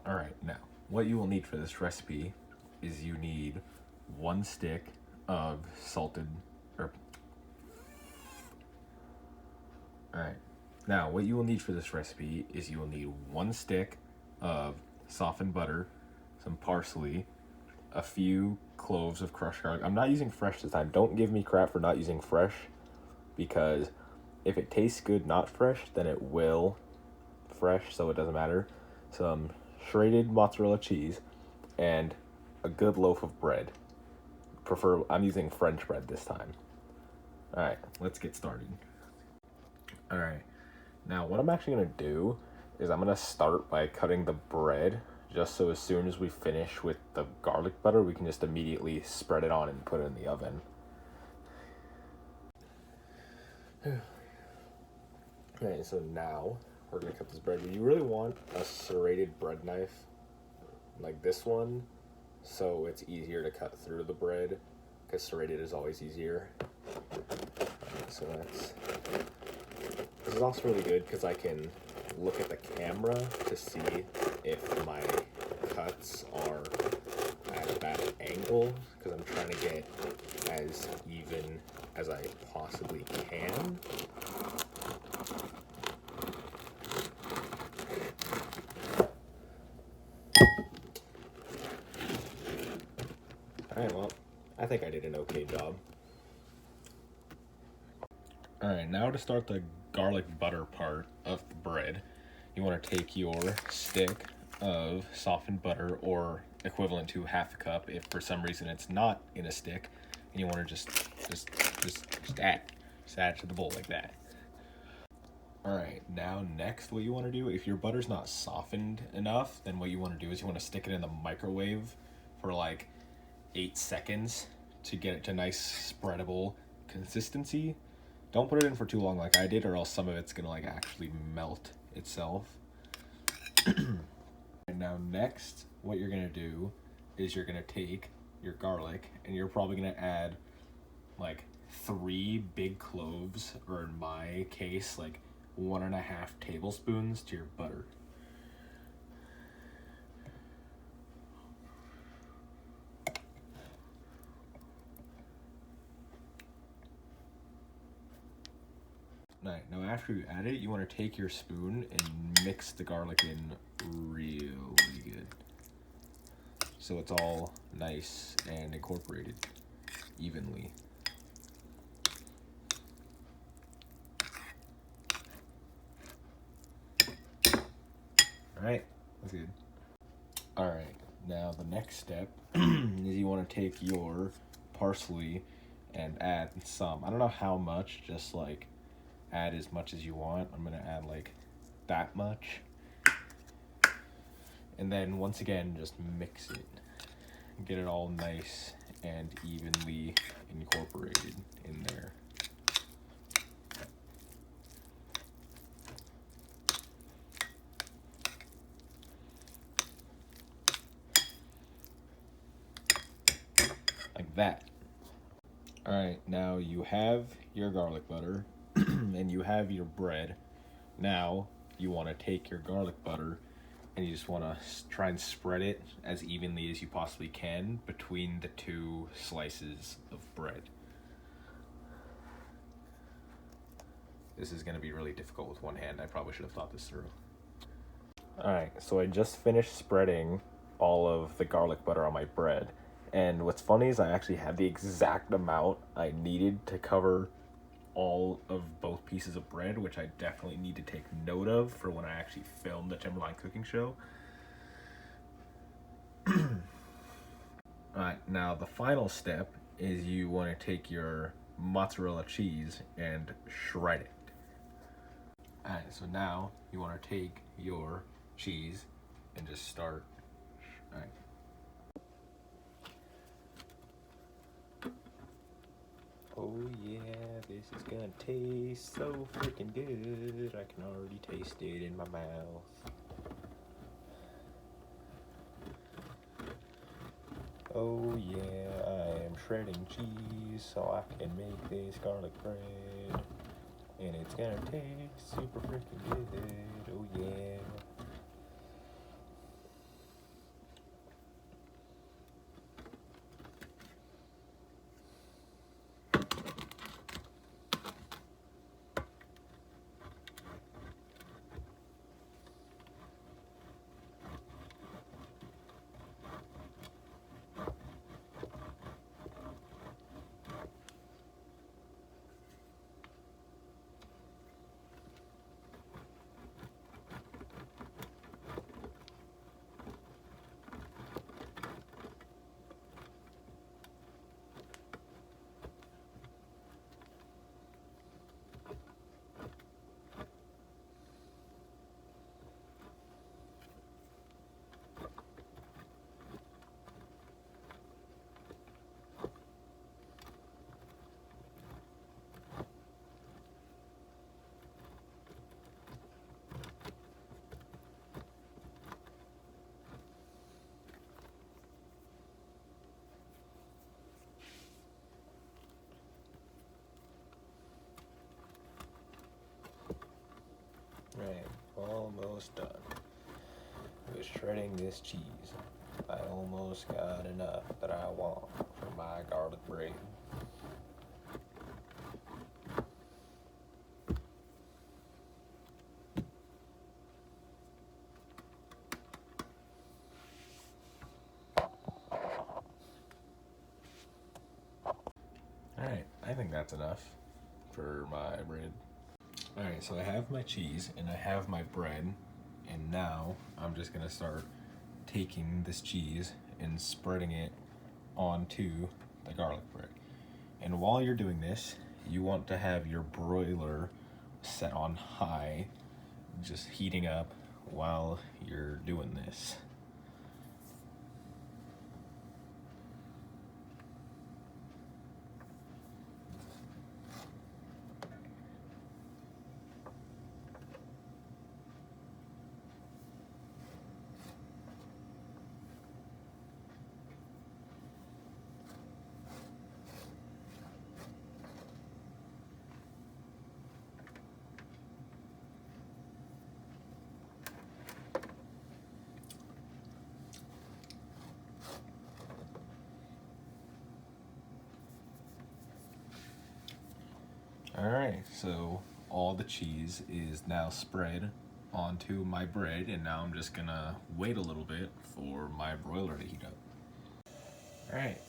Alright, now, what you will need for this recipe is you need 1 stick of salted, or, alright, now what you will need for this recipe is you will need 1 stick of softened butter, some parsley, a few cloves of crushed garlic. I'm not using fresh this time. Don't give me crap for not using fresh, because if it tastes good not fresh, then it will fresh, so it doesn't matter. Some shredded mozzarella cheese, and a good loaf of bread. I'm using French bread this time. Alright, let's get started. Alright, now what I'm actually going to do is I'm going to start by cutting the bread, just so as soon as we finish with the garlic butter, we can just immediately spread it on and put it in the oven. Okay, so now we're going to cut this bread. You really want a serrated bread knife like this one, so it's easier to cut through the bread, because serrated is always easier. So this is also really good because I can look at the camera to see if my cuts are at a bad angle, because I'm trying to get as even as I possibly can. Alright, well, I think I did an okay job. Alright, now to start the garlic butter part of the bread, you want to take your stick of softened butter, or equivalent to half a cup if for some reason it's not in a stick, and you want to just add it to the bowl like that. Alright, now next what you want to do, if your butter's not softened enough, then what you want to do is you want to stick it in the microwave for like 8 seconds to get it to nice spreadable consistency. Don't put it in for too long like I did, or else some of it's gonna like actually melt itself. And now next, what you're gonna do is you're gonna take your garlic, and you're probably gonna add like 3 big cloves, or in my case, like 1.5 tablespoons to your butter. Right, now after you add it, you want to take your spoon and mix the garlic in really good, so it's all nice and incorporated evenly. Alright, that's good. Alright, now the next step is you want to take your parsley and add some. I don't know how much, just like add as much as you want. I'm gonna add like that much, and then once again just mix it, get it all nice and evenly incorporated in there. Like that. Alright, now you have your garlic butter and you have your bread. Now you want to take your garlic butter and you just want to try and spread it as evenly as you possibly can between the 2 slices of bread. This is going to be really difficult with one hand. I probably should have thought this through. Alright, so I just finished spreading all of the garlic butter on my bread. And what's funny is I actually had the exact amount I needed to cover all of both pieces of bread, which I definitely need to take note of for when I actually film the Timberline cooking show. Alright, now the final step is you want to take your mozzarella cheese and shred it. Alright, so now you want to take your cheese and just start. Alright. Oh yeah, this is gonna taste so freaking good. I can already taste it in my mouth. Oh yeah, I am shredding cheese so I can make this garlic bread. And it's gonna taste super freaking good. Oh yeah. Right, almost done with shredding this cheese. I almost got enough that I want for my garlic bread. Alright, I think that's enough for my bread. Alright, so I have my cheese and I have my bread, and now I'm just gonna start taking this cheese and spreading it onto the garlic bread. And while you're doing this, you want to have your broiler set on high, just heating up while you're doing this. Alright, so all the cheese is now spread onto my bread, and now I'm just gonna wait a little bit for my broiler to heat up. Alright,